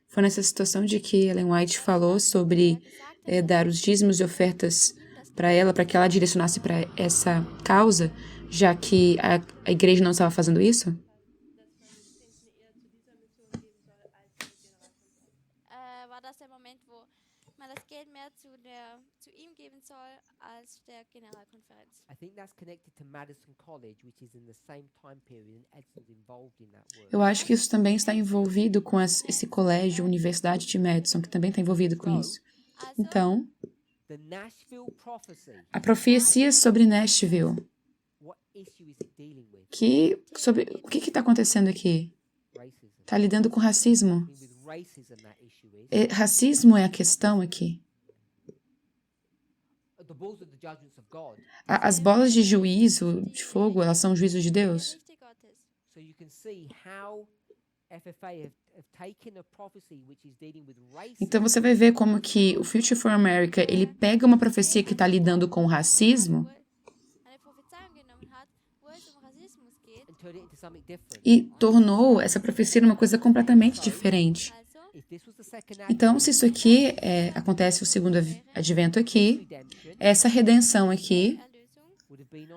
Foi nessa situação de que Ellen White falou sobre dar os dízimos e ofertas para ela, para que ela direcionasse para essa causa, já que a igreja não estava fazendo isso? War das der Moment, wo man das Geld mehr zu ihm geben soll als der Generalkonferenz? I think that's connected to Madison College, which is in the same time period, and Edson's involved in that work. Eu acho que isso também está envolvido com esse colégio, Universidade de Madison, que também está envolvido com isso. Então, a profecia sobre Nashville. O que está acontecendo aqui? Está lidando com racismo. Racismo é a questão aqui. As bolas de juízo, de fogo, elas são juízos de Deus. Então você vai ver como que o Future for America, ele pega uma profecia que está lidando com o racismo e tornou essa profecia uma coisa completamente diferente. Então, se isso aqui acontece o segundo advento aqui, essa redenção aqui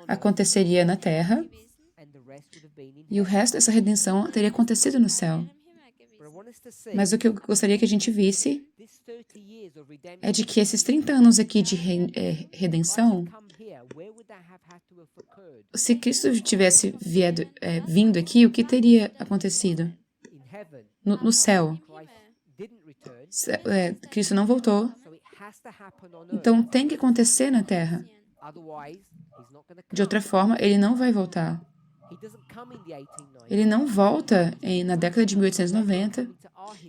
aconteceria na terra e o resto dessa redenção teria acontecido no céu. Mas o que eu gostaria que a gente visse é de que esses 30 anos aqui de redenção, se Cristo tivesse vindo aqui, o que teria acontecido? No céu. Cristo não voltou. Então tem que acontecer na terra. De outra forma, ele não vai voltar. Ele não volta na década de 1890.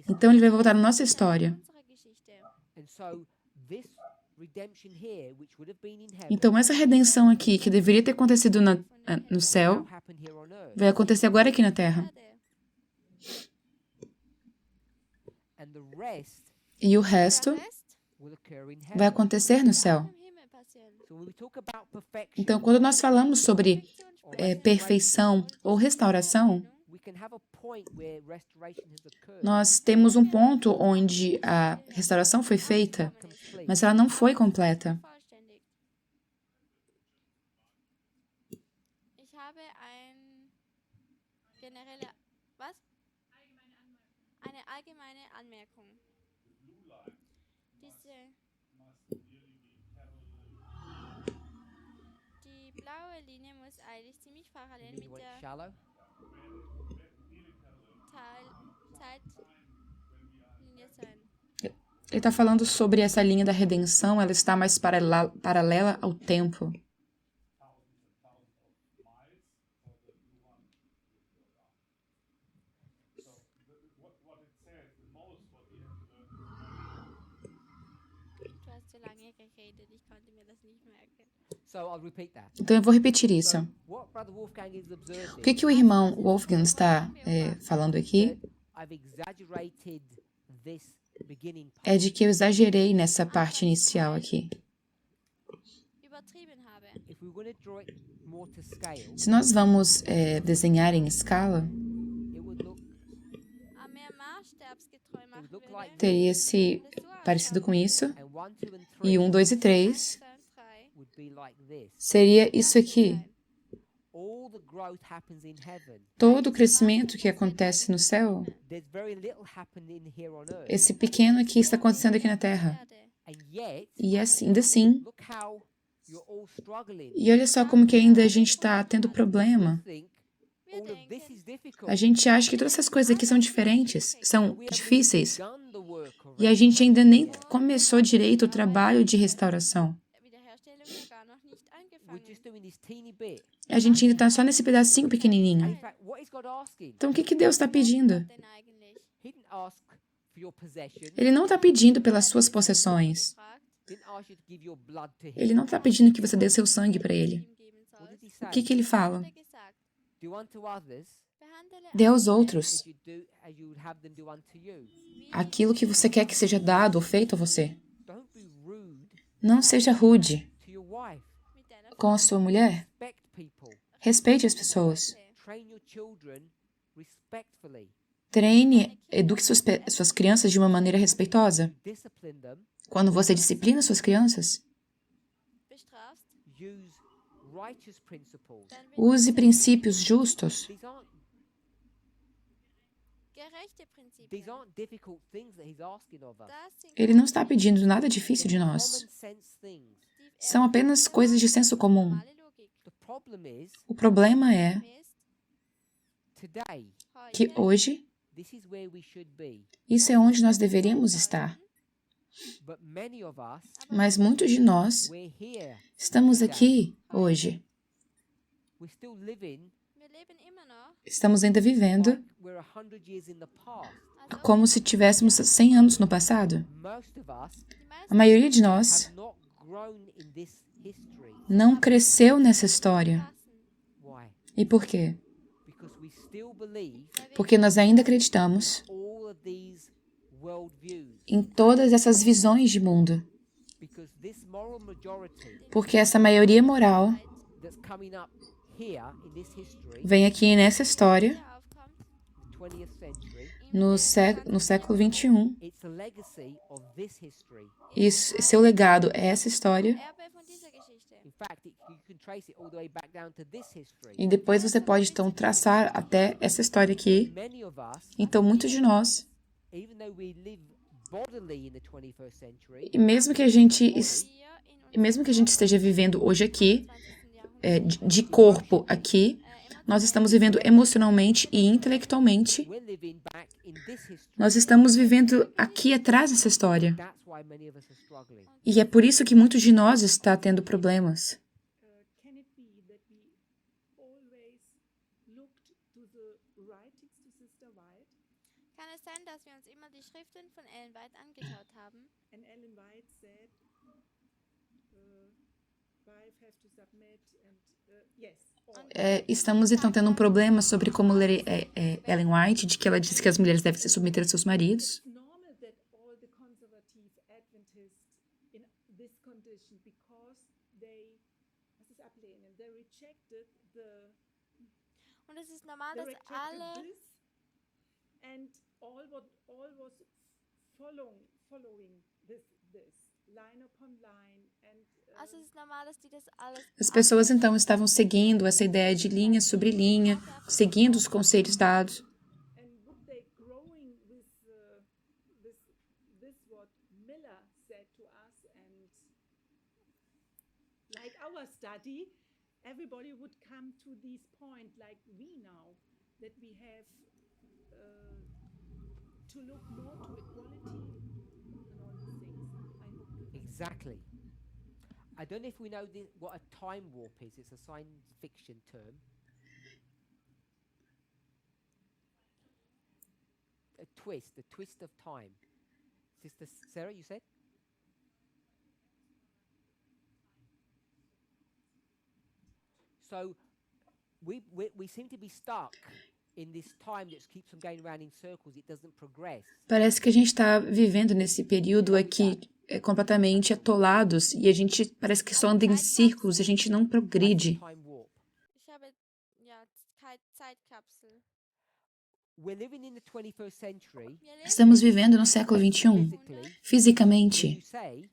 Então ele vai voltar na nossa história. Então essa redenção aqui, que deveria ter acontecido no céu, vai acontecer agora aqui na terra. E o resto vai acontecer no céu. Então, quando nós falamos sobre perfeição ou restauração, nós temos um ponto onde a restauração foi feita, mas ela não foi completa. Eine allgemeine Anmerkung. Die blaue Linie muss eigentlich ziemlich parallel mit der Zeitlinie sein. Ele está falando sobre essa linha da redenção, ela está mais paralela ao tempo. Então eu vou repetir isso. O que o irmão Wolfgang está falando aqui é de que eu exagerei nessa parte inicial aqui. Se nós vamos desenhar em escala, teria se parecido com isso. E 1, 2 e 3 seria isso aqui. Todo o crescimento que acontece no céu, esse pequeno aqui está acontecendo aqui na Terra. E ainda assim, e olha só como que ainda a gente está tendo problema. A gente acha que todas essas coisas aqui são diferentes, são difíceis. E a gente ainda nem começou direito o trabalho de restauração. A gente ainda está só nesse pedacinho pequenininho. Então, o que Deus está pedindo? Ele não está pedindo pelas suas possessões. Ele não está pedindo que você dê seu sangue para Ele. O que Ele fala? Dê aos outros aquilo que você quer que seja dado ou feito a você. Não seja rude com a sua mulher. Respeite as pessoas. Treine, eduque suas crianças de uma maneira respeitosa. Quando você disciplina suas crianças, use princípios justos. Ele não está pedindo nada difícil de nós. São apenas coisas de senso comum. O problema é que hoje, isso é onde nós deveríamos estar. Mas muitos de nós estamos aqui hoje. Estamos ainda vivendo como se tivéssemos 100 anos no passado. A maioria de nós não cresceu nessa história. E por quê? Porque nós ainda acreditamos em todas essas visões de mundo. Porque essa maioria moral vem aqui nessa história, no século XXI. E seu legado é essa história. E depois você pode, então, traçar até essa história aqui. Então, muitos de nós, e mesmo que a gente esteja vivendo hoje aqui, de corpo aqui, nós estamos vivendo emocionalmente e intelectualmente. Nós estamos vivendo aqui atrás dessa história. E é por isso que muitos de nós está tendo problemas. Kann es sein, dass wir uns immer die Schriften von Ellen White angeschaut haben? And Ellen White said, wife have to submit and yes. Estamos então tendo um problema sobre como ler Ellen White, de que ela disse que as mulheres devem se submeter aos seus maridos. Und es ist normal, dass alle and all was following this line upon line and also es ist normal, dass die das alles As pessoas então estavam seguindo essa ideia de linha sobre linha, seguindo os conselhos dados. and would they growing with this what Miller said to us and like our study, everybody would come to this point like we now that we have to look more to equality and all these things. I hope Exactly. I don't know if we know what a time warp is. It's a science fiction term. A twist of time. Sister Sarah, you said? So we seem to be stuck in this time that keeps on going around in circles. It doesn't progress. Parece que a gente está vivendo nesse período aqui completamente atolados e a gente parece que só anda em círculos e a gente não progride. Ich habe ja Zeitkapsel. Estamos vivendo no século XXI, fisicamente.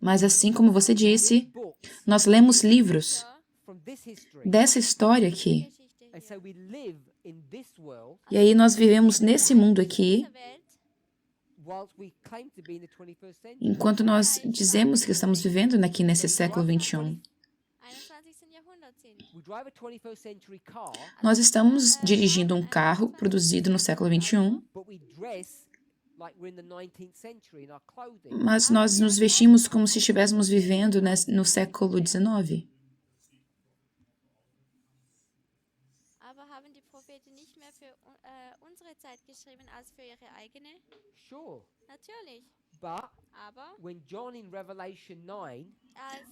Mas assim como você disse, nós lemos livros dessa história aqui. E aí nós vivemos nesse mundo aqui, enquanto nós dizemos que estamos vivendo aqui nesse século XXI. Nós estamos dirigindo um carro produzido no século XXI, mas nós nos vestimos como se estivéssemos vivendo no século XIX.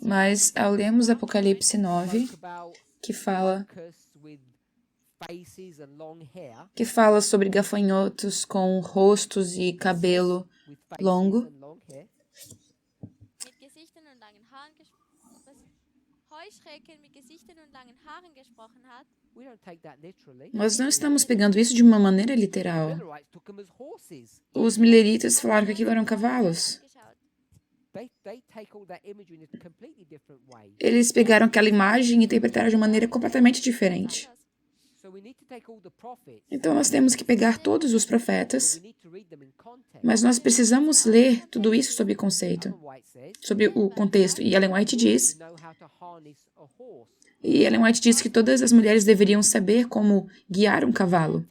Mas ao lermos Apocalipse 9, que fala sobre gafanhotos com rostos e cabelo longo, nós não estamos pegando isso de uma maneira literal. Os mileritas falaram que aquilo eram cavalos. Eles pegaram aquela imagem e interpretaram de uma maneira completamente diferente. Então nós temos que pegar todos os profetas, mas nós precisamos ler tudo isso sob conceito, sobre o contexto. E Ellen White diz que todas as mulheres deveriam saber como guiar um cavalo.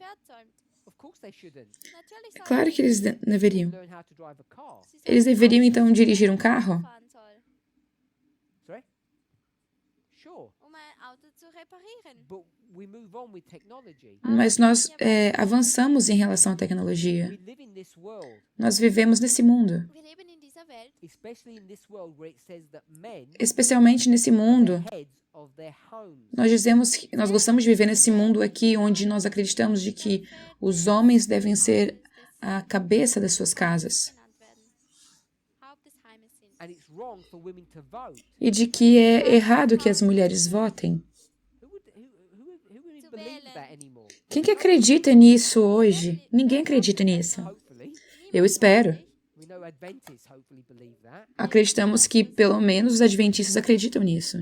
É claro que eles deveriam. Eles deveriam, então, dirigir um carro? Mas nós avançamos em relação à tecnologia. Nós vivemos nesse mundo. Especialmente nesse mundo, nós gostamos de viver nesse mundo aqui onde nós acreditamos de que os homens devem ser a cabeça das suas casas. E de que é errado que as mulheres votem. Quem que acredita nisso hoje? Ninguém acredita nisso. Eu espero. Acreditamos que pelo menos os adventistas acreditam nisso.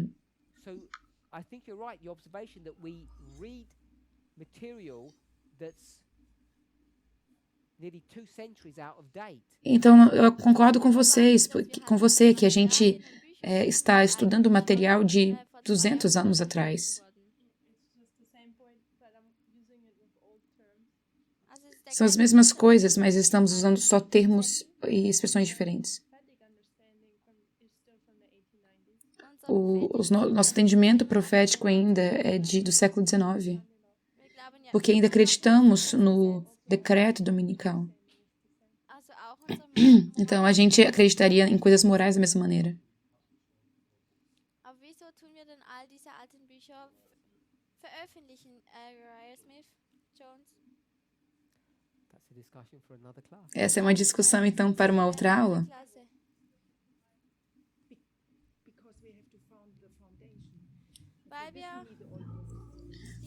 Então, eu concordo com você que a gente está estudando material de 200 anos atrás. São as mesmas coisas, mas estamos usando só termos e expressões diferentes. Nosso entendimento profético ainda é do século XIX, porque ainda acreditamos no decreto dominical. Então, a gente acreditaria em coisas morais da mesma maneira. Essa é uma discussão, então, para uma outra aula?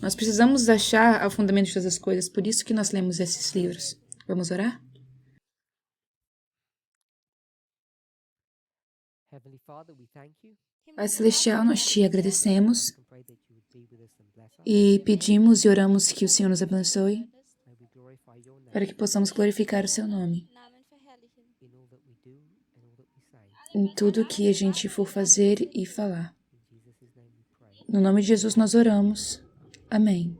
Nós precisamos achar o fundamento de todas as coisas, por isso que nós lemos esses livros. Vamos orar? Pai Celestial, nós te agradecemos e pedimos e oramos que o Senhor nos abençoe para que possamos glorificar o seu nome em tudo que a gente for fazer e falar. No nome de Jesus nós oramos. Amém.